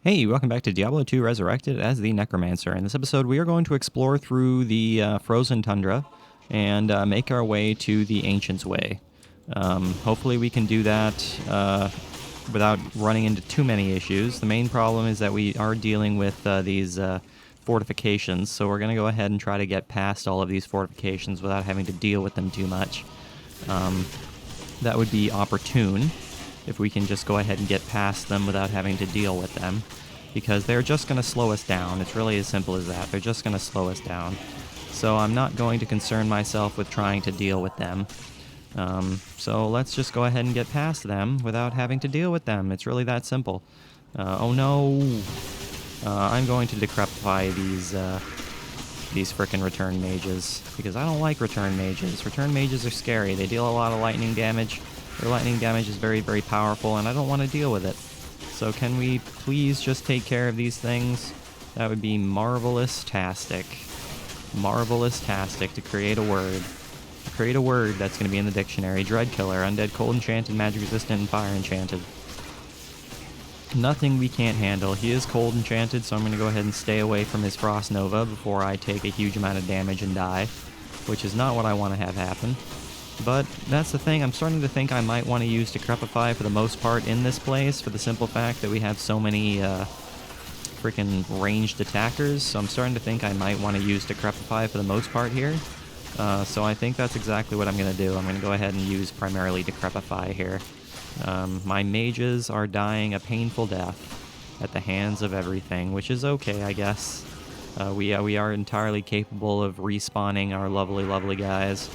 Hey, welcome back to Diablo 2 Resurrected as the Necromancer. In this episode, we are going to explore through the frozen tundra and make our way to the Ancient's Way. Hopefully we can do that without running into too many issues. The main problem is that we are dealing with these fortifications, so we're going to go ahead and try to get past all of these fortifications without having to deal with them too much. That would be opportune if we can just go ahead and get past them without having to deal with them, because they're just going to slow us down. It's really as simple as that. They're just going to slow us down. So I'm not going to concern myself with trying to deal with them. So let's just go ahead and get past them without having to deal with them. It's really that simple. Oh no! I'm going to decrepify these frickin' return mages, because I don't like return mages. Return mages are scary. They deal a lot of lightning damage. Their lightning damage is very, very powerful, and I don't want to deal with it. So can we please just take care of these things? That would be marvelous-tastic. Marvelous-tastic to create a word. To create a word that's going to be in the dictionary. Dread Killer, Undead, Cold Enchanted, Magic Resistant, and Fire Enchanted. Nothing we can't handle. He is Cold Enchanted, so I'm going to go ahead and stay away from his Frost Nova before I take a huge amount of damage and die, which is not what I want to have happen. But that's the thing, I'm starting to think I might want to use Decrepify for the most part in this place, for the simple fact that we have so many freaking ranged attackers, so I'm starting to think I might want to use Decrepify for the most part here. So I think that's exactly what I'm going to do. I'm going to go ahead and use primarily Decrepify here. My mages are dying a painful death at the hands of everything, which is okay, I guess. We are entirely capable of respawning our lovely, lovely guys.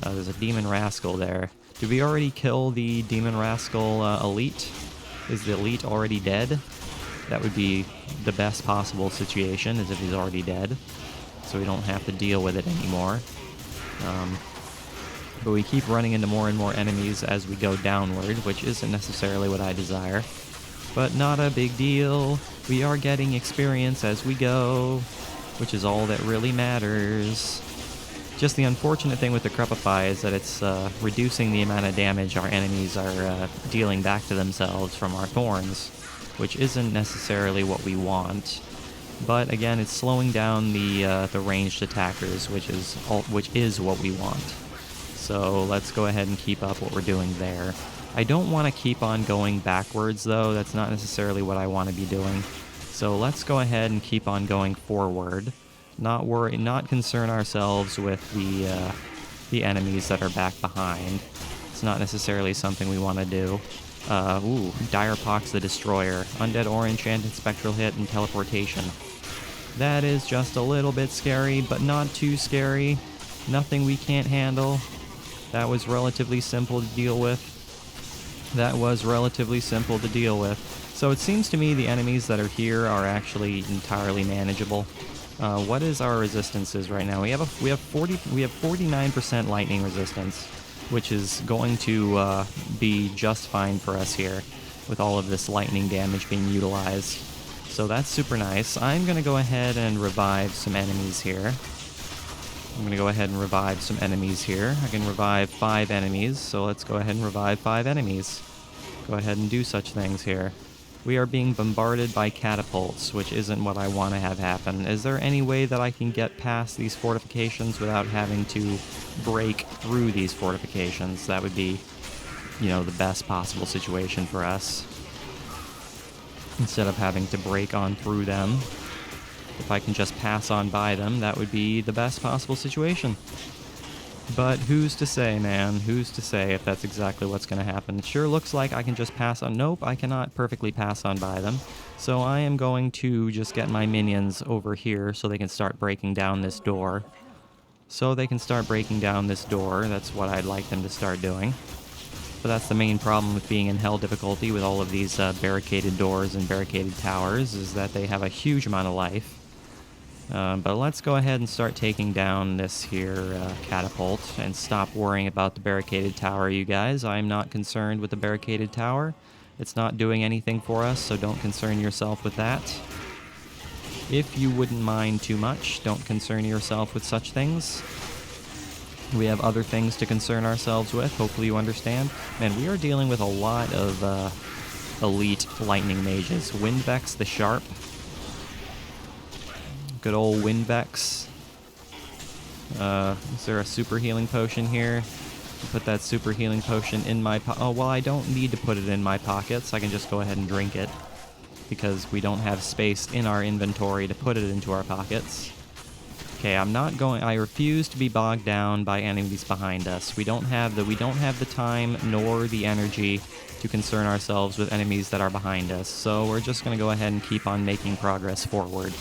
There's a Demon Rascal there. Did we already kill the Demon Rascal elite? Is the elite already dead? That would be the best possible situation, is if he's already dead. So we don't have to deal with it anymore. But we keep running into more and more enemies as we go downward, which isn't necessarily what I desire. But not a big deal. We are getting experience as we go, which is all that really matters. Just the unfortunate thing with Decrepify is that it's reducing the amount of damage our enemies are dealing back to themselves from our thorns, which isn't necessarily what we want. But again, it's slowing down the ranged attackers, which is what we want. So let's go ahead and keep up what we're doing there. I don't want to keep on going backwards, though. That's not necessarily what I want to be doing. So let's go ahead and keep on going forward. Not concern ourselves with the enemies that are back behind. It's not necessarily something we want to do. Direpox the Destroyer. Undead or Enchanted, Spectral Hit, and Teleportation. That is just a little bit scary, but not too scary. Nothing we can't handle. That was relatively simple to deal with. So it seems to me the enemies that are here are actually entirely manageable. What is our resistances right now? We have 49% lightning resistance, which is going to be just fine for us here with all of this lightning damage being utilized. So that's super nice. I'm going to go ahead and revive some enemies here. I can revive 5 enemies, so let's go ahead and revive 5 enemies. Go ahead and do such things here. We are being bombarded by catapults, which isn't what I want to have happen. Is there any way that I can get past these fortifications without having to break through these fortifications? That would be, the best possible situation for us. Instead of having to break on through them. If I can just pass on by them, that would be the best possible situation. But who's to say, man? Who's to say if that's exactly what's going to happen? It sure looks like I can just pass on. Nope, I cannot perfectly pass on by them. So I am going to just get my minions over here so they can start breaking down this door. That's what I'd like them to start doing. But that's the main problem with being in hell difficulty with all of these barricaded doors and barricaded towers, is that they have a huge amount of life. But let's go ahead and start taking down this here catapult and stop worrying about the barricaded tower, you guys. I'm not concerned with the barricaded tower. It's not doing anything for us, so don't concern yourself with that. If you wouldn't mind too much, don't concern yourself with such things. We have other things to concern ourselves with, hopefully you understand. Man, we are dealing with a lot of elite lightning mages. Windvex the Sharp. Good old Windvex. Is there a super healing potion here? Put that super healing potion in my oh, well, I don't need to put it in my pockets. I can just go ahead and drink it, because we don't have space in our inventory to put it into our pockets. Okay, I refuse to be bogged down by enemies behind us. We don't have the time nor the energy to concern ourselves with enemies that are behind us. So we're just going to go ahead and keep on making progress forward.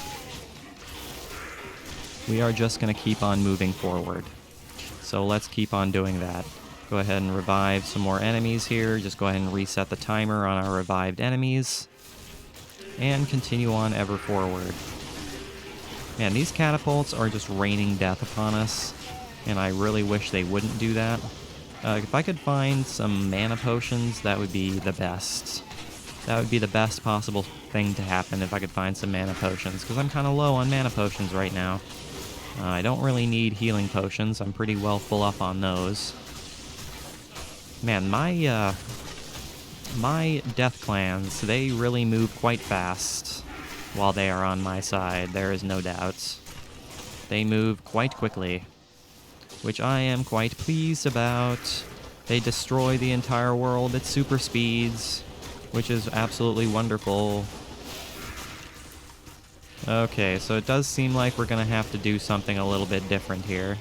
We are just going to keep on moving forward. So let's keep on doing that. Go ahead and revive some more enemies here. Just go ahead and reset the timer on our revived enemies. And continue on ever forward. Man, these catapults are just raining death upon us. And I really wish they wouldn't do that. If I could find some mana potions, that would be the best. That would be the best possible thing to happen if I could find some mana potions. Because I'm kind of low on mana potions right now. I don't really need healing potions. I'm pretty well full up on those. Man, my death clans, they really move quite fast while they are on my side, there is no doubt. They move quite quickly, which I am quite pleased about. They destroy the entire world at super speeds, which is absolutely wonderful. Okay, so it does seem like we're going to have to do something a little bit different here.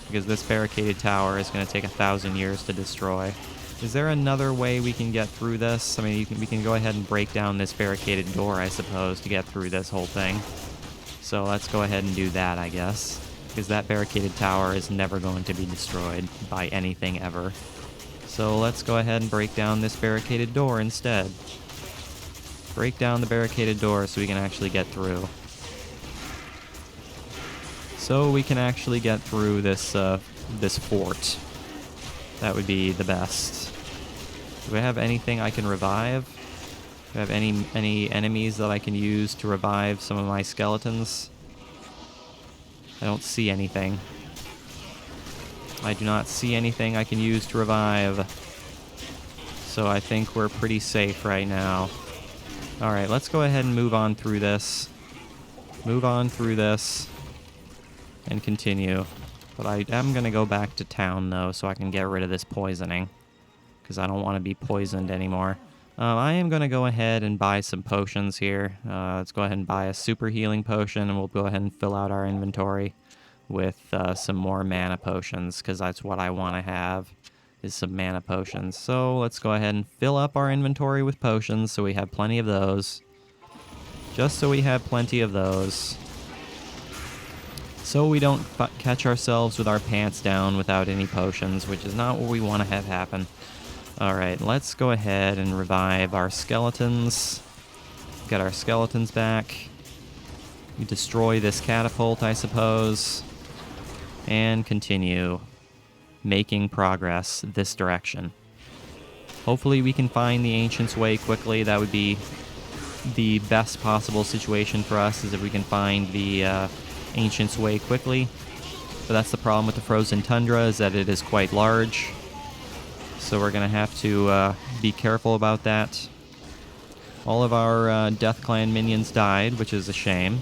Because this barricaded tower is going to take 1,000 years to destroy. Is there another way we can get through this? I mean, we can go ahead and break down this barricaded door, I suppose, to get through this whole thing. So let's go ahead and do that, I guess. Because that barricaded tower is never going to be destroyed by anything ever. So let's go ahead and break down this barricaded door instead. Break down the barricaded door so we can actually get through. So we can actually get through this this fort. That would be the best. Do I have anything I can revive? Do I have any enemies that I can use to revive some of my skeletons? I don't see anything. I do not see anything I can use to revive. So I think we're pretty safe right now. Alright, let's go ahead and move on through this. Move on through this. And continue. But I am going to go back to town, though, so I can get rid of this poisoning. Because I don't want to be poisoned anymore. I am going to go ahead and buy some potions here. Let's go ahead and buy a super healing potion, and we'll go ahead and fill out our inventory with some more mana potions, because that's what I want to have, is some mana potions. So let's go ahead and fill up our inventory with potions so we have plenty of those. Just so we have plenty of those. So we don't catch ourselves with our pants down without any potions, which is not what we want to have happen. Alright, let's go ahead and revive our skeletons. Get our skeletons back. We destroy this catapult, I suppose. And continue making progress this direction. Hopefully we can find the Ancient's Way quickly. That would be the best possible situation for us, is if we can find the Ancient's Way quickly. But that's the problem with the frozen tundra, is that it is quite large. So we're going to have to be careful about that. All of our Death Clan minions died, which is a shame.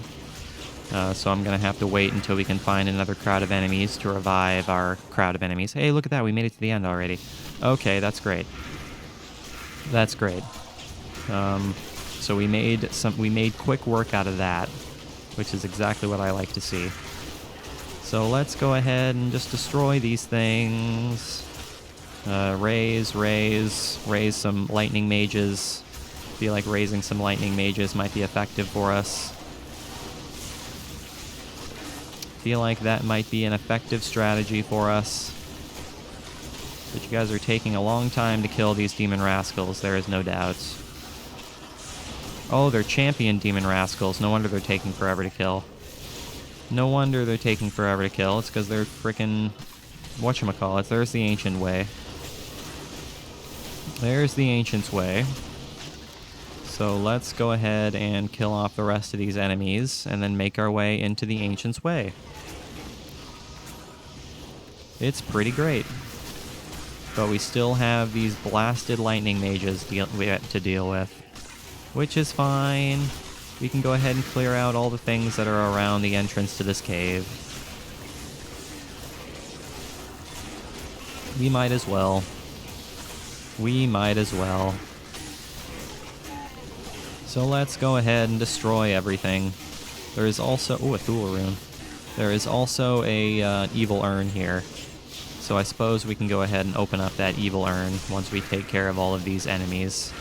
So I'm going to have to wait until we can find another crowd of enemies to revive our crowd of enemies. Hey, look at that. We made it to the end already. Okay, that's great. That's great. So we made quick work out of that, which is exactly what I like to see. So let's go ahead and just destroy these things. Raise some lightning mages. Feel like raising some lightning mages might be effective for us. Feel like that might be an effective strategy for us. But you guys are taking a long time to kill these demon rascals, there is no doubt. Oh, they're champion demon rascals. No wonder they're taking forever to kill. No wonder they're taking forever to kill. It's because they're frickin' whatchamacallit. There's the Ancient Way. There's the Ancient's Way. So let's go ahead and kill off the rest of these enemies, and then make our way into the Ancient's Way. It's pretty great. But we still have these blasted lightning mages to deal with, which is fine. We can go ahead and clear out all the things that are around the entrance to this cave. We might as well. We might as well. So let's go ahead and destroy everything. There is also... Ooh, a Thule rune. There is also a evil urn here. So I suppose we can go ahead and open up that evil urn once we take care of all of these enemies.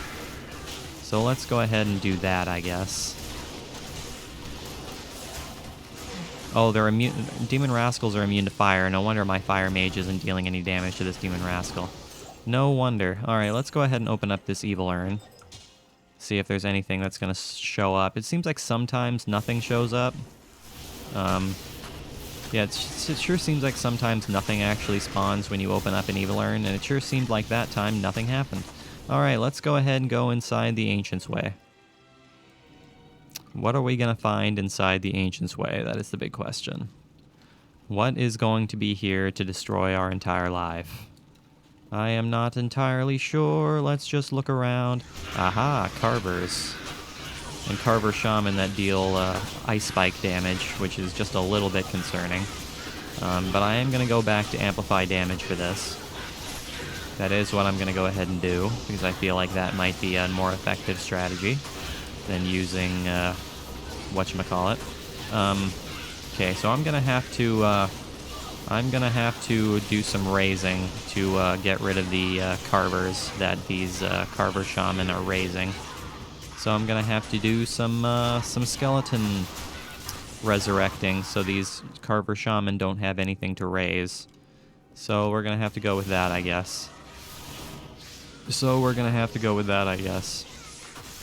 So let's go ahead and do that, I guess. Oh, they're immune. Demon Rascals are immune to fire. No wonder my fire mage isn't dealing any damage to this Demon Rascal. No wonder. Alright, let's go ahead and open up this evil urn. See if there's anything that's going to show up. It seems like sometimes nothing shows up. Yeah, it sure seems like sometimes nothing actually spawns when you open up an evil urn, and it sure seemed like that time nothing happened. Alright, let's go ahead and go inside the Ancient's Way. What are we going to find inside the Ancient's Way? That is the big question. What is going to be here to destroy our entire life? I am not entirely sure. Let's just look around. Aha, Carvers. And Carver Shaman that deal ice spike damage, which is just a little bit concerning. But I am going to go back to amplify damage for this. That is what I'm going to go ahead and do, because I feel like that might be a more effective strategy than using whatchamacallit. Okay, so I'm gonna have to do some raising to get rid of the carvers that these Carver Shaman are raising. So I'm gonna have to do some skeleton resurrecting, so these Carver Shaman don't have anything to raise. So we're gonna have to go with that, I guess.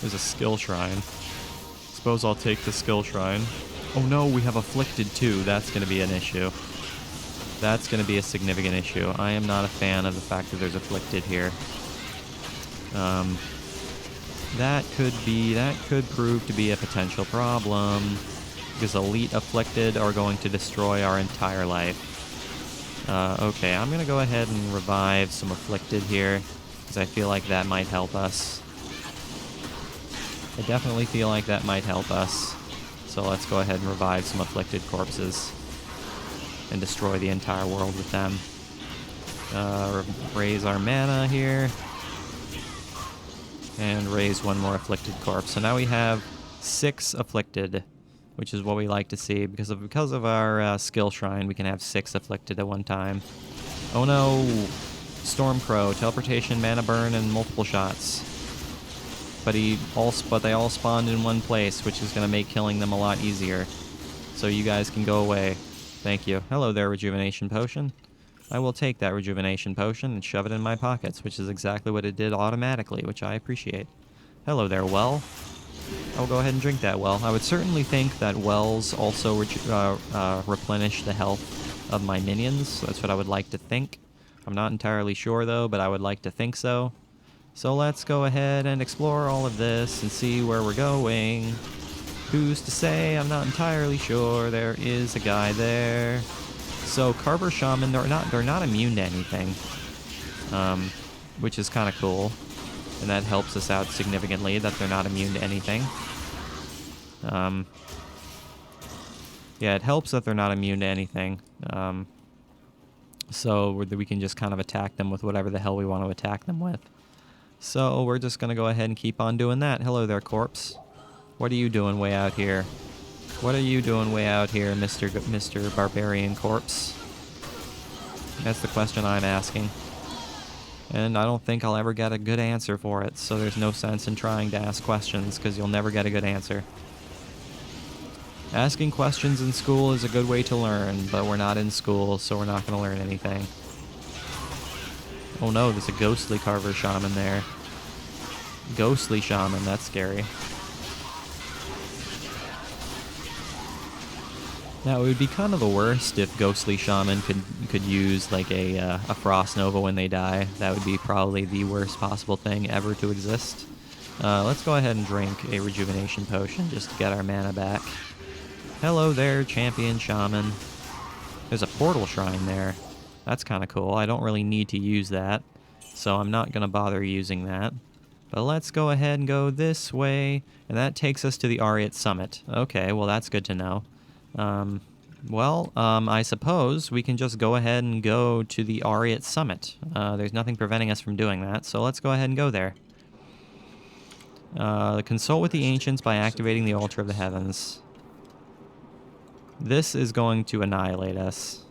There's a skill shrine. Suppose I'll take the skill shrine. Oh no, we have afflicted too. That's going to be an issue. That's going to be a significant issue. I am not a fan of the fact that there's afflicted here. That could prove to be a potential problem, because elite afflicted are going to destroy our entire life. Okay, I'm going to go ahead and revive some afflicted here, because I feel like that might help us. I definitely feel like that might help us. So let's go ahead and revive some afflicted corpses and destroy the entire world with them. Raise our mana here. And raise one more afflicted corpse. So now we have 6 afflicted, which is what we like to see. Because of our skill shrine, we can have 6 afflicted at one time. Oh no! Stormcrow, teleportation, mana burn, and multiple shots. But they all spawned in one place, which is going to make killing them a lot easier. So you guys can go away. Thank you. Hello there, Rejuvenation Potion. I will take that Rejuvenation Potion and shove it in my pockets, which is exactly what it did automatically, which I appreciate. Hello there, well. I will go ahead and drink that well. I would certainly think that wells also replenish the health of my minions. So that's what I would like to think. I'm not entirely sure, though, but I would like to think so. So let's go ahead and explore all of this and see where we're going. Who's to say? I'm not entirely sure. There is a guy there. So Carver Shaman, they're not immune to anything, which is kind of cool, and that helps us out significantly that they're not immune to anything. Yeah, it helps that they're not immune to anything. So we can just kind of attack them with whatever the hell we want to attack them with. So we're just going to go ahead and keep on doing that. Hello there, corpse. What are you doing way out here? What are you doing way out here, Mr. Barbarian Corpse? That's the question I'm asking. And I don't think I'll ever get a good answer for it, so there's no sense in trying to ask questions, because you'll never get a good answer. Asking questions in school is a good way to learn, but we're not in school, so we're not going to learn anything. Oh no, there's a ghostly Carver Shaman there. Ghostly Shaman, that's scary. Now, it would be kind of the worst if Ghostly Shaman could use like a Frost Nova when they die. That would be probably the worst possible thing ever to exist. Let's go ahead and drink a Rejuvenation Potion just to get our mana back. Hello there, Champion Shaman. There's a Portal Shrine there. That's kind of cool. I don't really need to use that. so I'm not going to bother using that. But let's go ahead and go this way, and that takes us to the Ariat Summit. Okay, well that's good to know. I suppose we can just go ahead and go to the Ariat Summit. There's nothing preventing us from doing that, so let's go ahead and go there. Consult with the Ancients by activating the Altar of the Heavens. This is going to annihilate us.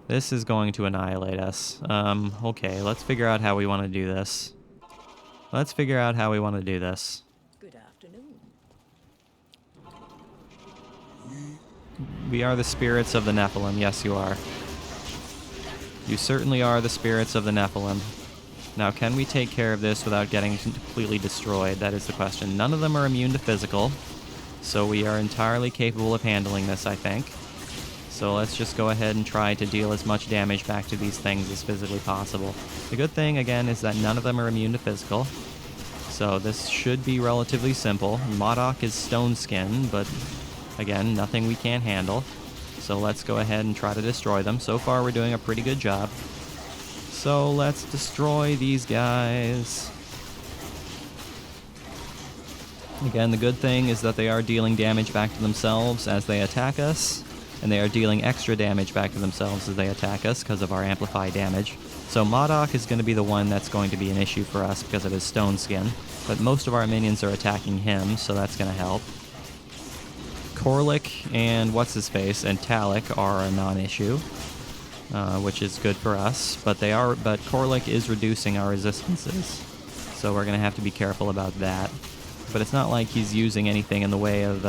This is going to annihilate us. Okay, let's figure out how we want to do this. Let's figure out how we want to do this. Good afternoon. We are the spirits of the Nephilim. Yes, you are. You certainly are the spirits of the Nephilim. Now, can we take care of this without getting completely destroyed? That is the question. None of them are immune to physical, so we are entirely capable of handling this, I think. So let's just go ahead and try to deal as much damage back to these things as physically possible. The good thing, again, is that none of them are immune to physical. So this should be relatively simple. Modok is stone skin, but again, nothing we can't handle. So let's go ahead and try to destroy them. So far, we're doing a pretty good job. So let's destroy these guys. Again, the good thing is that they are dealing damage back to themselves as they attack us. And they are dealing extra damage back to themselves as they attack us because of our amplified damage. So Modok is going to be the one that's going to be an issue for us because of his stone skin. But most of our minions are attacking him, so that's going to help. Korlik and What's-His-Face and Talik are a non-issue, which is good for us. But Korlik is reducing our resistances, so we're going to have to be careful about that. But it's not like he's using anything in the way of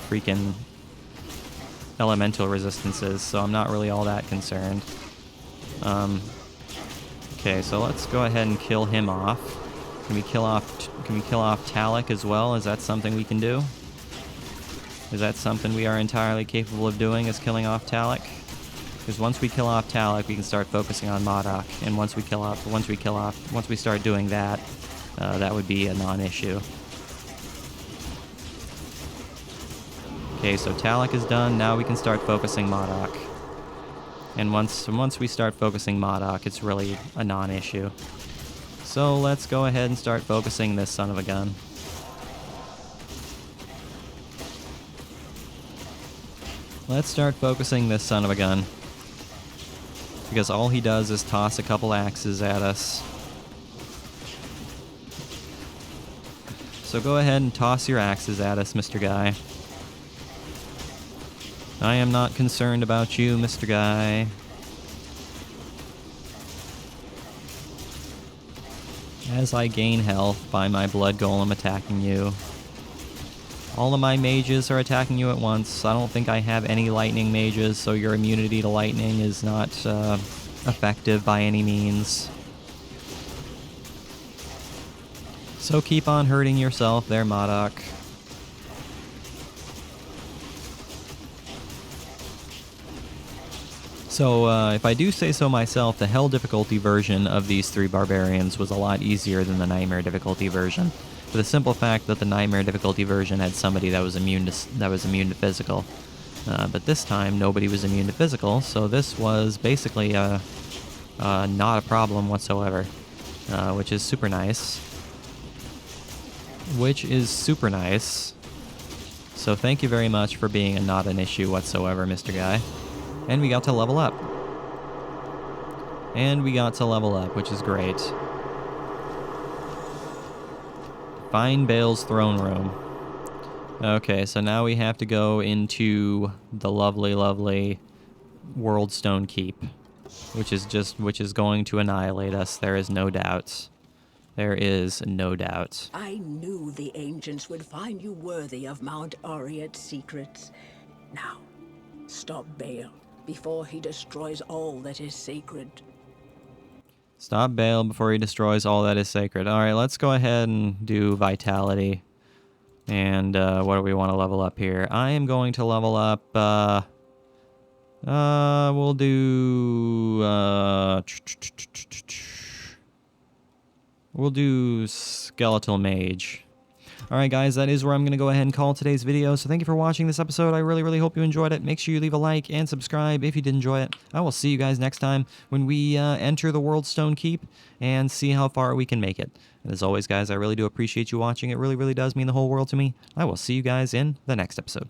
freaking elemental resistances, so I'm not really all that concerned. Okay, so let's go ahead and kill him off. Can we kill off Talik as well? Is that something we can do? Is that something we are entirely capable of doing, is killing off Talik? Because once we kill off Talik, we can start focusing on Modok, and once we start doing that, that would be a non-issue. Okay, so Talik is done. Now we can start focusing Modok. And once we start focusing Modok, it's really a non-issue. So let's go ahead and start focusing this son of a gun. Let's start focusing this son of a gun. Because all he does is toss a couple axes at us. So go ahead and toss your axes at us, Mr. Guy. I am not concerned about you, Mr. Guy. As I gain health by my blood golem attacking you. All of my mages are attacking you at once. I don't think I have any lightning mages, so your immunity to lightning is not effective by any means. So keep on hurting yourself there, Modok. So, if I do say so myself, the Hell difficulty version of these three barbarians was a lot easier than the Nightmare difficulty version, for the simple fact that the Nightmare difficulty version had somebody that was immune to physical. But this time, nobody was immune to physical, so this was basically not a problem whatsoever, which is super nice. So thank you very much for being not an issue whatsoever, Mr. Guy. And we got to level up. Which is great. Find Bale's throne room. Okay, so now we have to go into the lovely, lovely Worldstone Keep, which is going to annihilate us. There is no doubt. There is no doubt. I knew the ancients would find you worthy of Mount Ariat's secrets. Now, stop Bale before he destroys all that is sacred. Stop Bale before he destroys all that is sacred. Alright, let's go ahead and do Vitality. And what do we want to level up here? I am going to level up... we'll do... we'll do Skeletal Mage. All right, guys, that is where I'm going to go ahead and call today's video. So thank you for watching this episode. I really, really hope you enjoyed it. Make sure you leave a like and subscribe if you did enjoy it. I will see you guys next time when we enter the World Stone Keep and see how far we can make it. And as always, guys, I really do appreciate you watching. It really, really does mean the whole world to me. I will see you guys in the next episode.